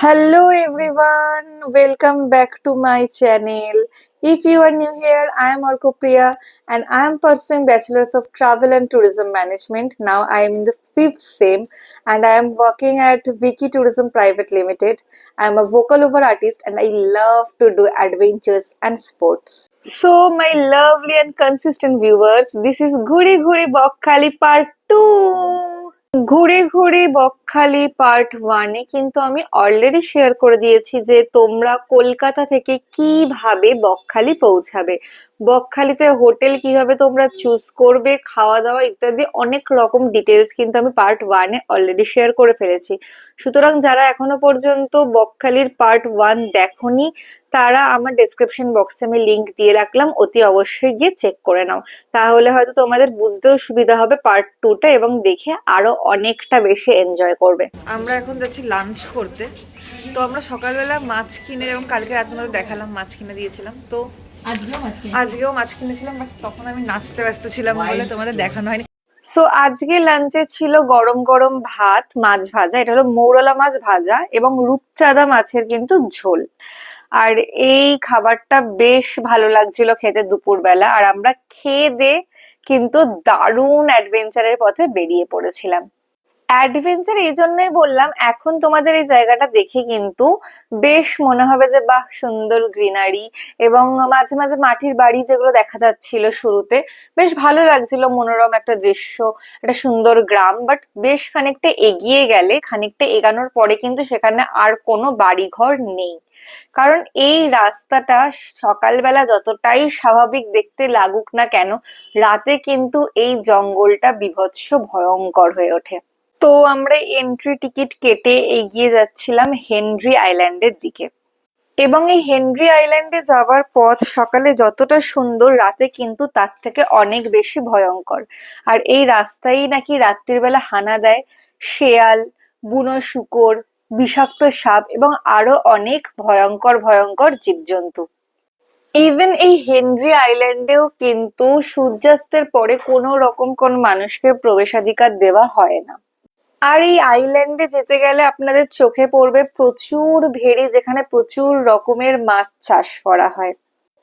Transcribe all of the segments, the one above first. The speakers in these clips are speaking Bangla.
Hello everyone, welcome back to my channel. If you are new here, I am Arko Priya and I am pursuing Bachelor's of Travel and Tourism Management. Now I am in the fifth sem and I am working at Vicky Tourism Private Limited. I am a vocal over artist and I love to do adventures and sports. So my lovely and consistent viewers, this is Ghuri Ghuri Bokkhali Part 2. ঘুরে ঘুরে বকখালি পার্ট ওয়ানে কিন্তু আমি অলরেডি শেয়ার করে দিয়েছি যে তোমরা কলকাতা থেকে কিভাবে বকখালি পৌঁছাবে, বকখালিতে হোটেল কিভাবে তোমরা চুজ করবে, খাওয়া দাওয়া ইত্যাদি অনেক রকম ডিটেলস কিন্তু আমি পার্ট ওয়ানে অলরেডি শেয়ার করে ফেলেছি। সুতরাং যারা এখনো পর্যন্ত বকখালির পার্ট ওয়ান দেখোনি তারা আমার ডেসক্রিপশন বক্সে আমি লিংক দিয়ে রাখলাম, অতি অবশ্যই গিয়ে চেক করে নাও, তাহলে হয়তো তোমাদের বুঝতেও সুবিধা হবে পার্ট টুটা এবং দেখে আরো অনেকটা বেশি এনজয় করবে। আমরা এখন যাচ্ছি লাঞ্চ করতে। তো আমরা সকালবেলা মাছ কিনে, এবং কালকে রাতে আমাদের দেখালাম মাছ কিনে দিয়েছিলাম, তো আজকেও মাছ কিনেছিলাম, বাট তখন আমি নাচতে ব্যস্ত ছিলাম বলে তোমাদের দেখানো হয়নি। সো আজকে লাঞ্চে ছিল গরম গরম ভাত, মাছ ভাজা, এটা হলো মৌরলা মাছ ভাজা এবং রূপচাঁদা মাছের কিন্তু ঝোল। আর এই খাবারটা বেশ ভালো লাগছিল খেতে দুপুরবেলা, আর আমরা খেয়ে দে কিন্তু দারুণ অ্যাডভেঞ্চারের পথে বেরিয়ে পড়েছিলাম। অ্যাডভেঞ্চার এই জন্যই বললাম, এখন তোমাদের এই জায়গাটা দেখে কিন্তু বেশ মনে হবে যে বাহ সুন্দর গ্রিনারি, এবং মাঝে মাঝে মাটির বাড়ি যেগুলো দেখা যাচ্ছিল শুরুতে, বেশ ভালো লাগছিল, মনোরম একটা দৃশ্য, একটা সুন্দর গ্রাম। বাট বেশ খানিকটা এগিয়ে গেলে, খানিকটা এগানোর পরে কিন্তু সেখানে আর কোনো বাড়িঘর নেই, কারণ এই রাস্তাটা সকালবেলা যতটাই স্বাভাবিক দেখতে লাগুক না কেন, রাতে কিন্তু এই জঙ্গলটা বীভৎস ভয়ঙ্কর হয়ে ওঠে। তো আমরা এন্ট্রি টিকিট কেটে এগিয়ে যাচ্ছিলাম হেনরি আইল্যান্ডের দিকে, এবং এই হেনরি আইল্যান্ডে যাওয়ার পথ সকালে যতটা সুন্দর, রাতে কিন্তু তার থেকে অনেক বেশি ভয়ঙ্কর। আর এই রাস্তায় নাকি রাত্রির বেলা হানা দেয় শেয়াল, বুনো শূকর, বিষাক্ত সাপ এবং আরো অনেক ভয়ঙ্কর ভয়ঙ্কর জীবজন্তু। ইভেন এই হেনরি আইল্যান্ডেও কিন্তু সূর্যাস্তের পরে কোনো রকম কোন মানুষকে প্রবেশাধিকার দেওয়া হয় না। আর এই আইল্যান্ডে যেতে গেলে আপনাদের চোখে পড়বে প্রচুর ভেড়ি, যেখানে প্রচুর রকমের মাছ চাষ করা হয়।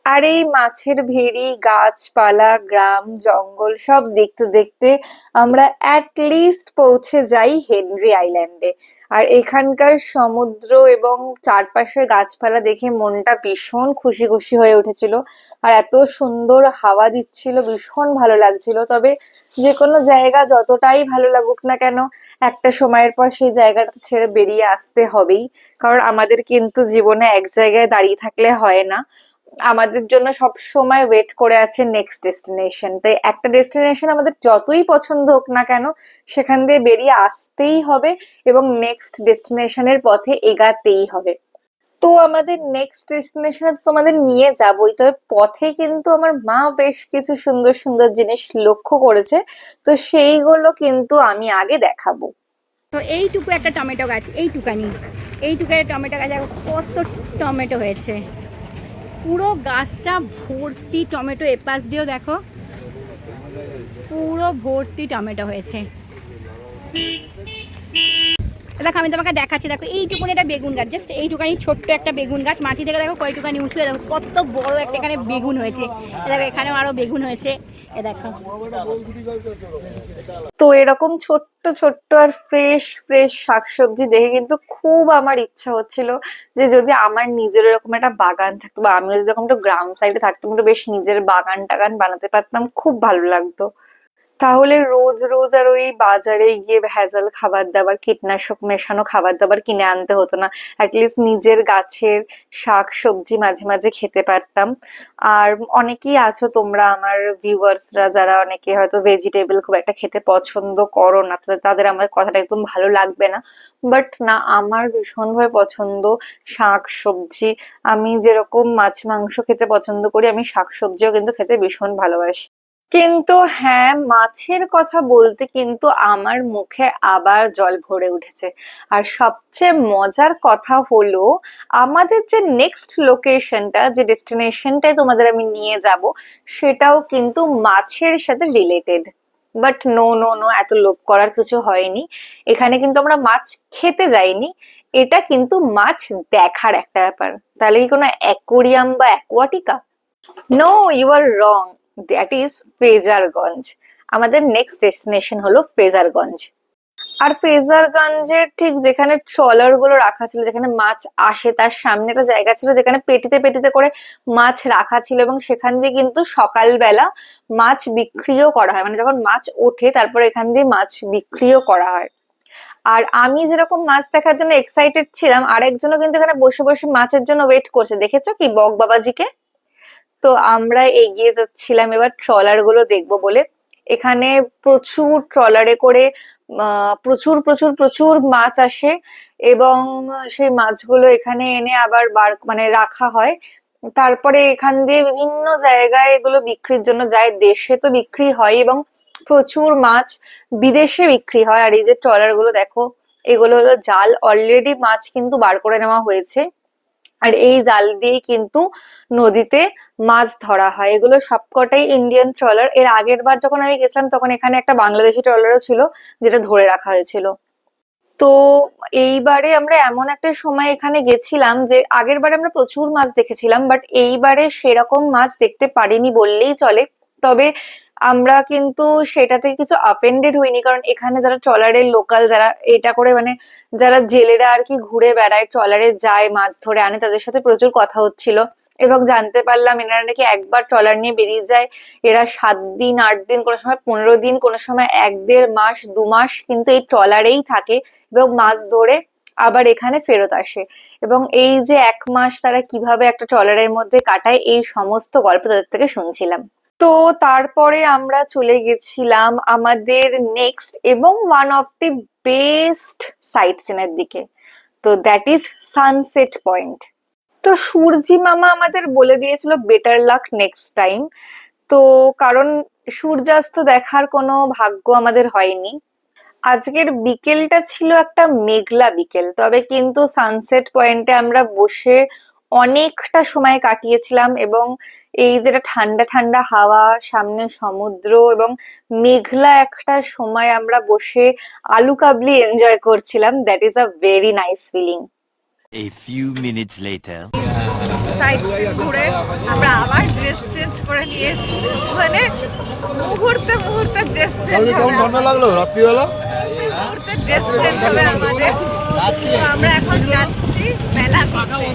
আর এই মাছের ভেড়ি, গাছপালা, গ্রাম, জঙ্গল সব দেখতে দেখতে আমরা লিস্ট পৌঁছে যাই হেনরি আইল্যান্ডে। আর এখানকার সমুদ্র এবং চারপাশের গাছপালা দেখে মনটা ভীষণ খুশি খুশি হয়ে উঠেছিল, আর এত সুন্দর হাওয়া দিচ্ছিল, ভীষণ ভালো লাগছিল। তবে যে কোনো জায়গা যতটাই ভালো লাগুক না কেন, একটা সময়ের পর সেই জায়গাটা ছেড়ে বেরিয়ে আসতে হবেই, কারণ আমাদের কিন্তু জীবনে এক জায়গায় দাঁড়িয়ে থাকলে হয় না, আমাদের জন্য সব সময় ওয়েট করে আছে নেক্সট ডেস্টিনেশন। তাই একটা ডেস্টিনেশন আমাদের যতই পছন্দ হোক না কেন, সেখান দিয়ে বেরিয়ে আসতেই হবে এবং নেক্সট ডেস্টিনেশনের পথে এগাতেই হবে। তো আমাদের নেক্সট ডেস্টিনেশনে তোমাদের নিয়ে যাবোই, তবে পথে কিন্তু আমার মা বেশ কিছু সুন্দর সুন্দর জিনিস লক্ষ্য করেছে, তো সেইগুলো কিন্তু আমি আগে দেখাবো। তো এইটুকু একটা টমেটো গাছ, এইটুকু টমেটো গাছ, কত টমেটো হয়েছে, পুরো গাছটা ভর্তি টমেটো, এপাশ দিয়েও দেখো পুরো ভর্তি টমেটো হয়েছে। দেখো আমি তোমাকে দেখাচ্ছি, দেখো এইটুকুনি একটা বেগুন গাছ, জাস্ট এইটুকানি ছোট্ট একটা বেগুন গাছ, মাটি থেকে দেখো কয়টুকানি উঠে, দেখো কত বড় একটা এখানে বেগুন হয়েছে, দেখো এখানেও আরো বেগুন হয়েছে, এ দেখো। তো এরকম ছোট্ট ছোট্ট আর ফ্রেশ ফ্রেশ শাকসবজি দেখে কিন্তু খুব আমার ইচ্ছা হচ্ছিল যে যদি আমার নিজের এরকম একটা বাগান থাকতো, বা আমিও যদি এরকম একটু গ্রাম সাইডে থাকতাম, একটু বেশ নিজের বাগান টাগান বানাতে পারতাম, খুব ভালো লাগতো। তাহলে রোজ রোজ আর ওই বাজারে গিয়ে ভেজাল খাবার দাবার, কীটনাশক মেশানো খাবার দাবার কিনে আনতে হতো না, অ্যাটলিস্ট নিজের গাছের শাক সবজি মাঝে মাঝে খেতে পারতাম। আর অনেকেই আছো তোমরা আমার ভিউয়ার্সরা, যারা অনেকে হয়তো ভেজিটেবল খুব একটা খেতে পছন্দ করো না, তাদের আমার কথাটা একদম ভালো লাগবে না, বাট না, আমার ভীষণভাবে পছন্দ শাক সবজি। আমি যেরকম মাছ মাংস খেতে পছন্দ করি, আমি শাক সবজিও কিন্তু খেতে ভীষণ ভালোবাসি। কিন্তু হ্যাঁ, মাছের কথা বলতে কিন্তু আমার মুখে আবার জল ভরে উঠেছে। আর সবচেয়ে মজার কথা হলো, আমাদের যে নেক্সট লোকেশনটা, যে ডেস্টিনেশনটায় তোমাদের আমি নিয়ে যাব, সেটাও কিন্তু মাছের সাথে related. But no no no, এত লোভ করার কিছু হয়নি। এখানে কিন্তু আমরা মাছ খেতে যাইনি, এটা কিন্তু মাছ দেখার একটা ব্যাপার। তাহলে কি কোনো অ্যাকোরিয়াম বা Aquatica? No, you are wrong, that is Frasergunj. আমাদের নেক্সট ডেস্টিনেশন হলো ফ্রেজারগঞ্জ। আর ফ্রেজারগঞ্জের ঠিক যেখানে ট্রলার গুলো রাখা ছিল, যেখানে মাছ আসে, তার সামনে একটা জায়গা ছিল যেখানে পেটিতে পেটিতে করে মাছ রাখা ছিল, এবং সেখান দিয়ে কিন্তু সকালবেলা মাছ বিক্রিও করা হয়, মানে যখন মাছ ওঠে তারপরে এখান দিয়ে মাছ বিক্রিও করা হয়। আর আমি যেরকম মাছ দেখার জন্য এক্সাইটেড ছিলাম, আরেকজনও কিন্তু এখানে বসে বসে মাছের জন্য ওয়েট করছে। দেখেছো কি বক বাবাজিকে? তো আমরা এগিয়ে যাচ্ছিলাম এবার ট্রলার গুলো দেখবো বলে। এখানে প্রচুর ট্রলারে করে প্রচুর প্রচুর প্রচুর মাছ আসে, এবং সেই মাছগুলো এখানে এনে আবার মানে রাখা হয়। তারপরে এখান দিয়ে বিভিন্ন জায়গায় এগুলো বিক্রির জন্য যায়। দেশে তো বিক্রি হয়, এবং প্রচুর মাছ বিদেশে বিক্রি হয়। আর এই যে ট্রলার গুলো দেখো, এগুলো হলো জাল, অলরেডি মাছ কিন্তু বার করে নেওয়া হয়েছে, আর এই জাল দিয়ে কিন্তু নদীতে মাছ ধরা হয়। এগুলো সবকটাই ইন্ডিয়ান ট্রলার। এর আগের বার যখন আমি গেছিলাম তখন এখানে একটা বাংলাদেশি ট্রলারও ছিল, যেটা ধরে রাখা হয়েছিল। তো এইবারে আমরা এমন একটা সময় এখানে গেছিলাম যে আগের বারে আমরা প্রচুর মাছ দেখেছিলাম, বাট এইবারে সেরকম মাছ দেখতে পারিনি বললেই চলে। তবে আমরা কিন্তু সেটাতে কিছু অফেন্ডেড হইনি, কারণ এখানে যারা ট্রলারের লোকাল, যারা এটা করে মানে যারা জেলেরা আর কি ঘুরে বেড়ায়, ট্রলারে যায় মাছ ধরে আনে, তাদের সাথে প্রচুর কথা হচ্ছিল, এবং জানতে পারলাম এনারা নাকি একবার ট্রলার নিয়ে বেরিয়ে যায়, এরা 7 দিন 8 দিন, কোনো সময় 15 দিন, কোনো সময় 1-1.5 মাস 2 মাস কিন্তু এই ট্রলারেই থাকে এবং মাছ ধরে আবার এখানে ফেরত আসে। এবং এই যে 1 মাস তারা কিভাবে একটা ট্রলারের মধ্যে কাটায়, এই সমস্ত গল্প তাদের থেকে শুনছিলাম। তো তারপরে আমরা চলে গেছিলাম আমাদের নেক্সট এবং one of the best sight সিনের দিকে। তো দ্যাট ইজ সানসেট পয়েন্ট। তো সূর্যি মামা আমাদের বলে দিয়েছিল বেটার লাক নেক্সট টাইম। তো কারণ সূর্যাস্ত দেখার কোনো ভাগ্য আমাদের হয়নি। আজকের বিকেলটা ছিল একটা মেঘলা বিকেল, তবে কিন্তু সানসেট পয়েন্টে আমরা বসে অনেকটা সময় কাটিয়েছিলাম, এবং এই যেটা ঠান্ডা ঠান্ডা হাওয়া, সামনে সমুদ্র এবং মেঘলা একটা সময় আমরা বসে আলু কাবলি এনজয় করছিলাম। That is a very nice feeling. A few minutes later. Sight seen ঘুরে আমরা আবার ড্রেস চেঞ্জ করে নিয়েছি, মানে মুহূর্তে মুহূর্তে ড্রেস চেঞ্জ কেমন ঠান্ডা লাগলো রাত্রিবেলা? মুহূর্তে ড্রেস চেঞ্জ হবে আমাদের। তো আমরা এখন যাচ্ছি মেলা ঘুরতে।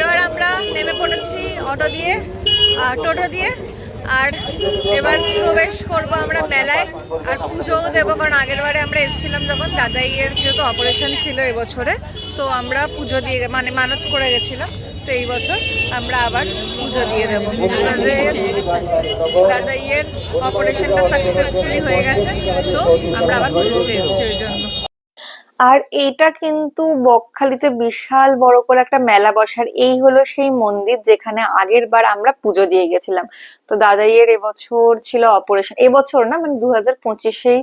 এবার আমরা নেমে পড়েছি অটো দিয়ে, টোটো দিয়ে, আর এবার প্রবেশ করব আমরা মেলায়। আর পুজোও দেবো, কারণ আগের বারে আমরা এসেছিলাম যখন দাদাইয়ের যেহেতু অপারেশন ছিল এবছরে, তো আমরা পুজো দিয়ে মানে মানত করে গেছিলাম। তো এই বছর আমরা আবার পুজো দিয়ে দেবো। দাদাইয়ের অপারেশনটা সাকসেসফুলি হয়ে গেছে, তো আমরা আবার পুজোতে এসেছি ওই জন্য। আর এটা কিন্তু বকখালিতে বিশাল বড় করে একটা মেলা বসার। এই হলো সেই মন্দির যেখানে আগের বার আমরা পুজো দিয়ে গেছিলাম। তো দাদাইয়ের এবছর ছিল অপারেশন, এবছর না মানে 2025-এই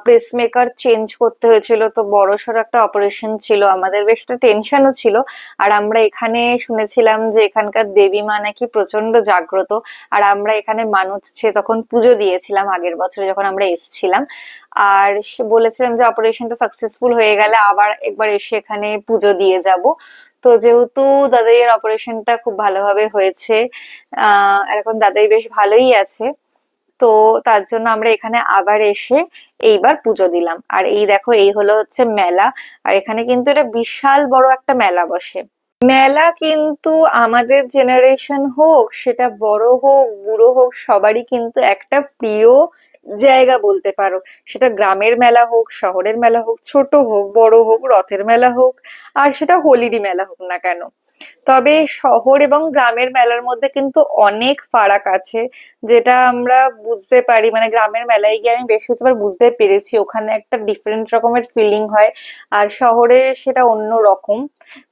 পেসমেকার চেঞ্জ করতে হয়েছিল। তো বড়সড় একটা অপারেশন ছিল, আমাদের বেশ একটা টেনশনও ছিল। আর আমরা এখানে শুনেছিলাম যে এখানকার দেবী মা নাকি প্রচন্ড জাগ্রত, আর আমরা এখানে মানত চেয়ে তখন পুজো দিয়েছিলাম আগের বছরে যখন আমরা এসেছিলাম। আর সে বলেছিলাম যে অপারেশনটা সাকসেসফুল হয়ে গেলে আবার একবার এসে এখানে পুজো দিয়ে যাব। তো যেহেতু দাদাইয়ের অপারেশনটা খুব ভালোভাবে হয়েছে, আর এখন দাদাই বেশ ভালোই আছে, তো তার জন্য আমরা এখানে আবার এসে এইবার পুজো দিলাম। আর এই দেখো, এই হলো হচ্ছে মেলা। আর এখানে কিন্তু এটা বিশাল বড় একটা মেলা বসে। মেলা কিন্তু আমাদের জেনারেশন হোক, সেটা বড় হোক বুড়ো হোক, সবারই কিন্তু একটা প্রিয় জায়গা বলতে পারো। সেটা গ্রামের মেলা হোক, শহরের মেলা হোক, ছোট হোক বড় হোক, রথের মেলা হোক, আর সেটা হোলিরই মেলা হোক না কেন। তবে শহর এবং গ্রামের মেলার মধ্যে কিন্তু অনেক ফারাক আছে, যেটা আমরা বুঝতে পারি। মানে গ্রামের মেলায় গিয়ে আমি বেশ কিছুবার বুঝতে পেরেছি, ওখানে একটা ডিফারেন্ট রকমের ফিলিং হয়, আর শহরে সেটা অন্য রকম।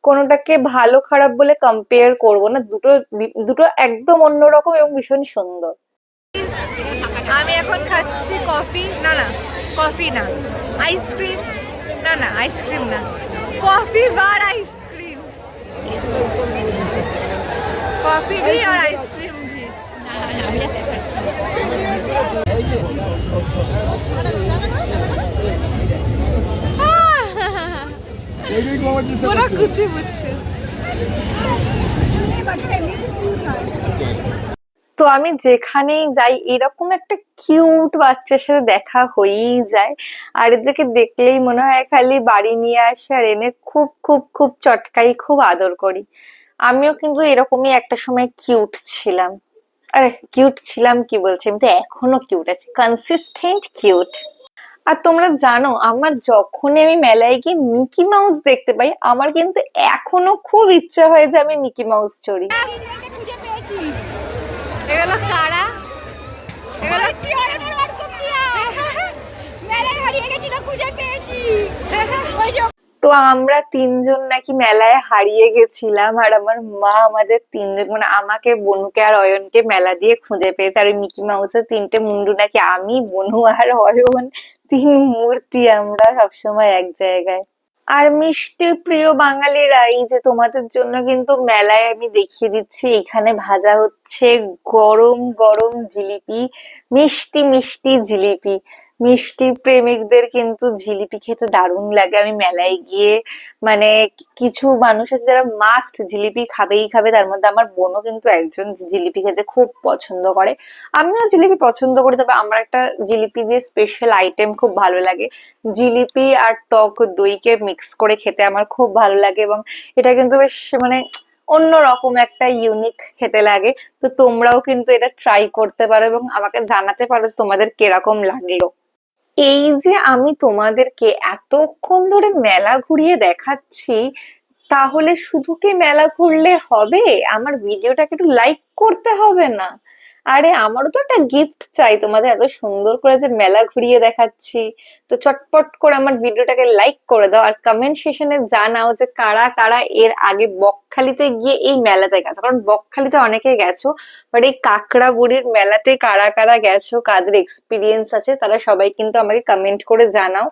কোনোটাকে ভালো খারাপ বলে কম্পেয়ার করবো না, দুটো দুটো একদম অন্যরকম এবং ভীষণ সুন্দর। আমি এখন খাচ্ছি কফি, না না কফি না, আইসক্রিম, না না আইসক্রিম না, কফি বার आइसक्रीम, कॉफी भी और आइसक्रीम भी। ওরা কুচি বুঝছে। তো আমি যেখানেই যাই এরকম একটা কিউট বাচ্চার সাথে দেখা হয়েই যায়। আর এদেরকে দেখলেই মনে হয় খালি বাড়ি নিয়ে আসি আর এনে খুব খুব খুব চটকাই, খুব আদর করি। আমিও কিন্তু এরকমই একটা সময় কিউট ছিলাম। আরে কিউট ছিলাম কি বলছি, আমি তো এখনো কিউট আছি, কনসিস্টেন্ট কিউট। আর তোমরা জানো আমার যখনই আমি মেলায় গিয়ে মিকি মাউস দেখতে পাই আমার কিন্তু এখনো খুব ইচ্ছা হয় যে আমি মিকি মাউস চড়ি। খুঁজে পেয়েছি। এগুলো কারা? এগুলো কি হয় আমার অর্ক প্রিয়া? মেলায় হারিয়ে গেছিল, খুঁজে পেয়েছি। ওই যে তো আমরা তিনজন নাকি মেলায় হারিয়ে গেছিলাম আর আমার মা আমাদের তিনজন মানে আমাকে, বনুকে আর অয়নকে মেলা দিয়ে খুঁজে পেয়েছে। আর ওই মিকি মাউসের তিনটে মুন্ডু নাকি আমি, বনু আর অয়ন, তিন মূর্তি আমরা সবসময় এক জায়গায়। আর মিষ্টি প্রিয় বাঙালিরা, এই যে তোমাদের জন্য কিন্তু মেলায় আমি দেখিয়ে দিচ্ছি এখানে ভাজা হচ্ছে গরম গরম জিলিপি, মিষ্টি মিষ্টি জিলিপি। মিষ্টি প্রেমিকদের কিন্তু জিলিপি খেতে দারুণ লাগে। আমি মেলায় গিয়ে মানে কিছু মানুষ আছে যারা মাস্ট জিলিপি খাবেই খাবে, তার মধ্যে আমার বোনও কিন্তু একজন, যে জিলিপি খেতে খুব পছন্দ করে। আমিও জিলিপি পছন্দ করি, তবে আমার একটা জিলিপি দিয়ে স্পেশাল আইটেম খুব ভালো লাগে। জিলিপি আর টক দইকে মিক্স করে খেতে আমার খুব ভালো লাগে, এবং এটা কিন্তু বেশ মানে অন্যরকম একটা ইউনিক খেতে লাগে। তো তোমরাও কিন্তু এটা ট্রাই করতে পারো এবং আমাকে জানাতে পারো যে তোমাদের কিরকম লাগলো। এই যে আমি তোমাদেরকে এতক্ষণ ধরে মেলা ঘুরিয়ে দেখাচ্ছি, তাহলে শুধু কি মেলা ঘুরলে হবে? আমার ভিডিওটাকে একটু লাইক করতে হবে না? আরে আমারও তো একটা গিফট চাই তোমাদের এত সুন্দর করে যে মেলা ঘুরিয়ে দেখাচ্ছি। তো চটপট করে আমার ভিডিওটাকে লাইক করে দাও আর কমেন্ট সেকশনে জানাও যে কারা কারা এর আগে বকখালিতে গিয়ে এই মেলাতে গেছো। কারণ বকখালিতে অনেকে গেছো, বাট এই কাঁকড়াবুড়ির মেলাতে কারা কারা গেছো, কাদের এক্সপিরিয়েন্স আছে, তারা সবাই কিন্তু আমাকে কমেন্ট করে জানাও।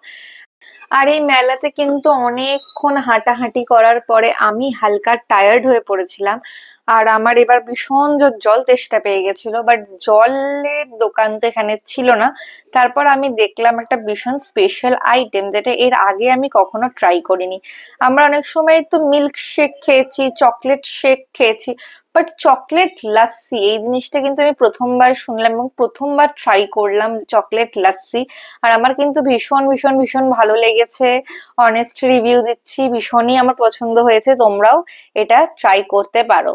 আর এই মেলাতে কিন্তু অনেকক্ষণ হাঁটাহাঁটি করার পরে আমি হালকা টায়ার্ড হয়ে পড়েছিলাম। আর আমার এবার ভীষণ জোর জল তেষ্টা পেয়ে গেছিল, বাট জলের দোকান তো এখানে ছিল না। তারপর আমি দেখলাম একটা ভীষণ স্পেশাল আইটেম, যেটা এর আগে আমি কখনো ট্রাই করিনি। আমরা অনেক সময় তো মিল্ক শেক খেয়েছি, চকলেট শেক খেয়েছি, বাট চকলেট লাস্সি এই জিনিসটা কিন্তু আমি প্রথমবার শুনলাম এবং প্রথমবার ট্রাই করলাম চকলেট লাস্সি। আর আমার কিন্তু ভীষণ ভীষণ ভীষণ ভালো লেগেছে, অনেস্ট রিভিউ দিচ্ছি, ভীষণই আমার পছন্দ হয়েছে। তোমরাও এটা ট্রাই করতে পারো।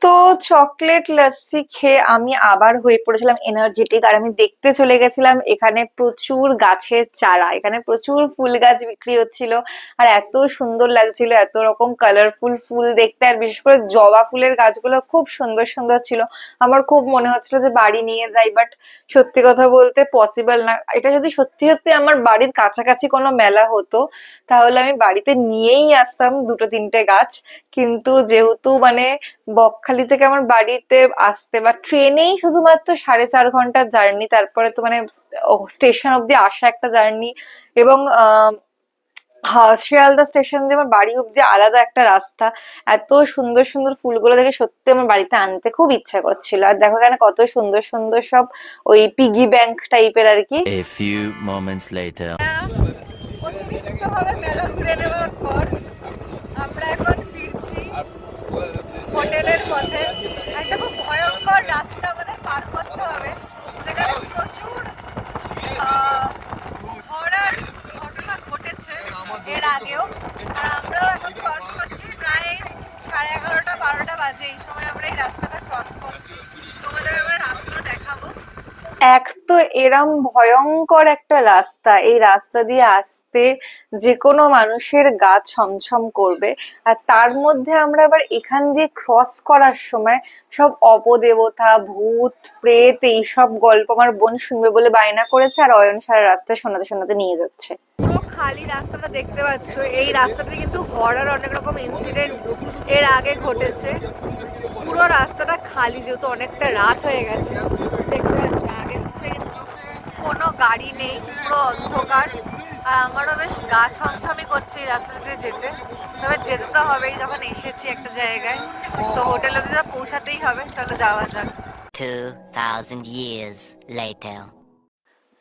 তো চকলেট লাস্সি খেয়ে আমি আবার হয়ে পড়েছিলাম এনার্জেটিক, আর আমি দেখতে চলে গেছিলাম এখানে প্রচুর গাছের চারা, এখানে প্রচুর ফুল গাছ বিক্রি হচ্ছিল। আর এত সুন্দর লাগছিল, এত রকম কালারফুল ফুল দেখতে, আর বিশেষ করে জবা ফুলের গাছগুলো খুব সুন্দর সুন্দর ছিল। আমার খুব মনে হচ্ছিল যে বাড়ি নিয়ে যাই, বাট সত্যি কথা বলতে পসিবল না। এটা যদি সত্যি সত্যি আমার বাড়ির কাছাকাছি কোনো মেলা হতো তাহলে আমি বাড়িতে নিয়েই আসতাম দুটো তিনটে গাছ। কিন্তু যেহেতু মানে বকখালি থেকে আমার বাড়িতে আসতে বা ট্রেনেই শুধুমাত্র 4.5 ঘন্টার জার্নি, তারপরে তো মানে স্টেশন অব্দি আসা একটা জার্নি, এবং শিয়ালদা স্টেশন দিয়ে আমার বাড়ি অব্দি আলাদা একটা রাস্তা। এত সুন্দর সুন্দর ফুলগুলো দেখে সত্যি আমার বাড়িতে আনতে খুব ইচ্ছা করছিল। আর দেখো এখানে কত সুন্দর সুন্দর সব ওই পিগি ব্যাংক টাইপের আর কি। A few moments later. অতিরিক্ত ভাবে মেলা ঘুরে নেওয়ার পর আমরা এখন ফিরছি হোটেলের পথে। একটা খুব ভয়ঙ্কর রাস্তা আমাদের পার করতে হবে, যেখানে প্রচুর হরার ঘটনা ঘটেছে এর আগেও। আর আমরাও এখন ক্রস করছি, প্রায় 11:30-12টা বাজে। এই সময় আমরা এই রাস্তাটা ক্রস করছি, তোমাদের আমরা রাস্তা দেখাবো। এক তো এরম ভয়ঙ্কর একটা রাস্তা, এই রাস্তা দিয়ে আসতে যে কোনো মানুষের গা ছমছম করবে। আর তার মধ্যে আমরা আবার এখান দিয়ে ক্রস করার সময় সব অপদেবতা, ভূত, প্রেত এইসব গল্প আমার বোন শুনবে বলে বায়না করেছে, আর অয়ন সারা রাস্তায় শোনাতে শোনাতে নিয়ে যাচ্ছে। পুরো খালি রাস্তাটা দেখতে পাচ্ছ। এই রাস্তাতে কিন্তু হরার অনেক রকম ইনসিডেন্ট এর আগে ঘটেছে। পুরো রাস্তাটা খালি, যেহেতু অনেকটা রাত হয়ে গেছে। দেখতে পাচ্ছ আগে পিছিয়ে কিন্তু কোনো গাড়ি নেই, পুরো অন্ধকার। আর আমারও বেশ গা ছমছমই করছে এই রাস্তা দিয়ে যেতে। তবে যেতে তো হবেই, যখন এসেছি একটা জায়গায়, তো হোটেল অবধি তো পৌঁছাতেই হবে। চলো যাওয়া যাক। 2000 years later.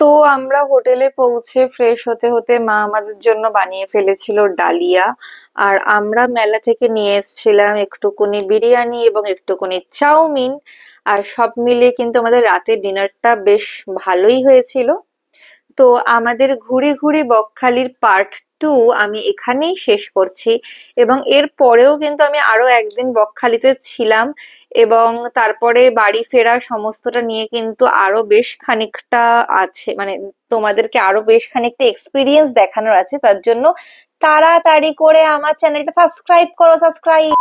তো আমরা হোটেলে পৌঁছে ফ্রেশ হতে হতে মা আমাদের জন্য বানিয়ে ফেলেছিল ডালিয়া। আর আমরা মেলা থেকে নিয়ে এসেছিলাম একটুকুনি বিরিয়ানি এবং একটুকুনি চাউমিন। আর সব মিলিয়ে কিন্তু আমাদের রাতের ডিনারটা বেশ ভালোই হয়েছিল। তো আমাদের ঘুরে ঘুরে বকখালির পার্ট 2 আমি এখানেই শেষ করছি, এবং এর পরেও কিন্তু আমি আরো একদিন বকখালিতে ছিলাম, এবং তারপরে বাড়ি ফেরা সমস্তটা নিয়ে কিন্তু আরো বেশ খানিকটা আছে, মানে তোমাদেরকে আরো বেশ খানিকটা এক্সপিরিয়েন্স দেখানোর আছে। তার জন্য তাড়াতাড়ি করে আমার চ্যানেলটা সাবস্ক্রাইব করো, সাবস্ক্রাইব।